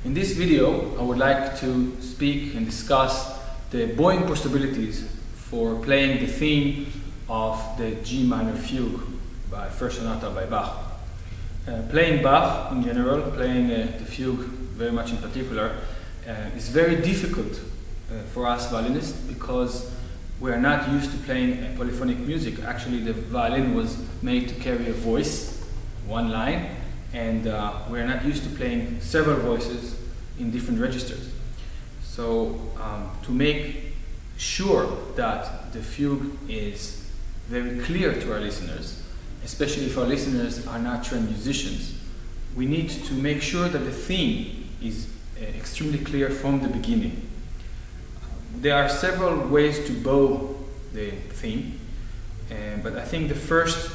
In this video, I would like to speak and discuss the bowing possibilities for playing the theme of the G minor Fugue by First Sonata by Bach. Playing Bach in general, playing the Fugue very much in particular, is very difficult for us violinists because we are not used to playing polyphonic music. Actually, the violin was made to carry a voice, one line, and we are not used to playing several voices in different registers. So to make sure that the fugue is very clear to our listeners, especially if our listeners are not trained musicians, we need to make sure that the theme is extremely clear from the beginning. There are several ways to bow the theme, but I think the first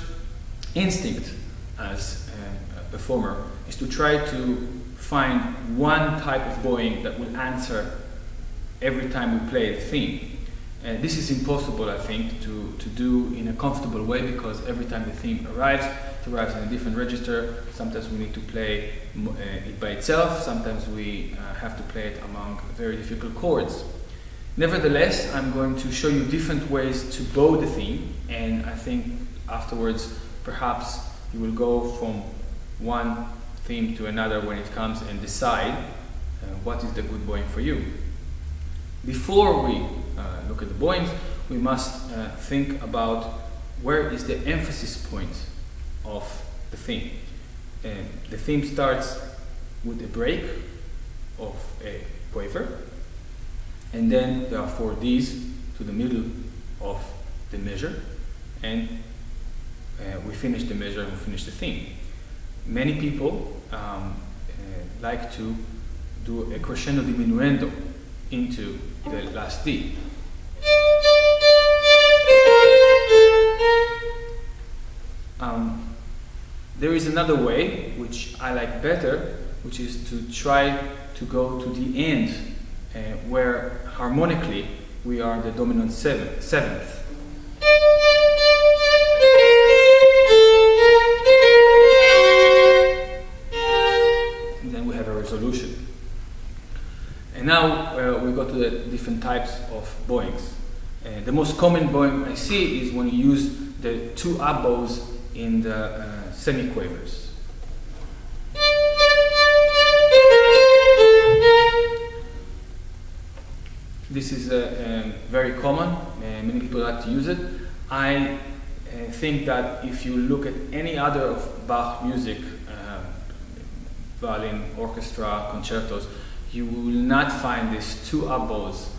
instinct as a performer is to try to find one type of bowing that will answer every time we play the theme. And this is impossible, I think, to do in a comfortable way, because every time the theme arrives, it arrives in a different register. Sometimes we need to play it by itself, sometimes we have to play it among very difficult chords. Nevertheless, I'm going to show you different ways to bow the theme, and I think afterwards perhaps you will go from one theme to another when it comes and decide what is the good bowing for you. Before we look at the bowings, we must think about where is the emphasis point of the theme. The theme starts with a break of a quaver, and then there are 4 Ds to the middle of the measure, and we finish the measure and we finish the theme. Many people like to do a crescendo diminuendo into the last D. There is another way, which I like better, which is to try to go to the end where harmonically we are the dominant seventh. And then we have a resolution. And now we go to the different types of bowings. The most common bowing I see is when you use the 2 up bows in the semiquavers. This is very common, many people like to use it. I think that if you look at any other of Bach music, violin, orchestra, concertos, you will not find these 2 up bows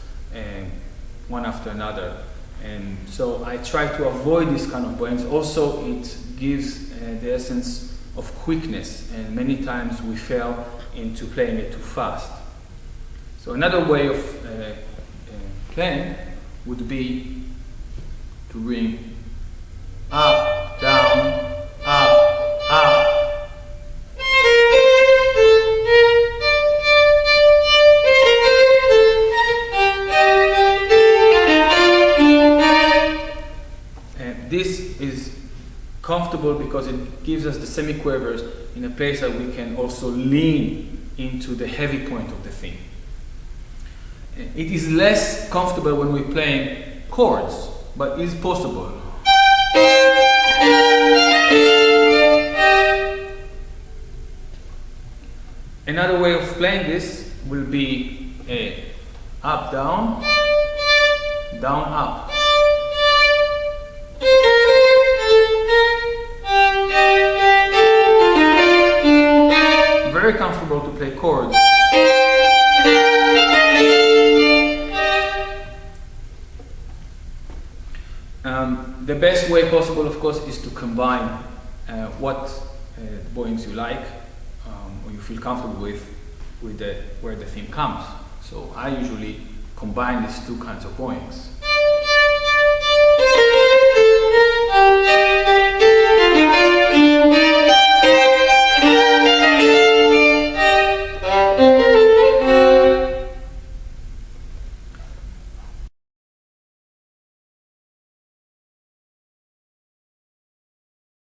one after another. And so I try to avoid this kind of bowings. Also, it gives the essence of quickness, and many times we fail into playing it too fast. So another way of playing would be to ring up, down, up, up. And this is comfortable because it gives us the semiquavers in a place that we can also lean into the heavy point of the theme. It is less comfortable when we're playing chords, but it is possible. Another way of playing this will be a up, down, down, up. Very comfortable to play chords. The best way possible, of course, is to combine what bowings you like or you feel comfortable with where the theme comes. So I usually combine these 2 kinds of bowings.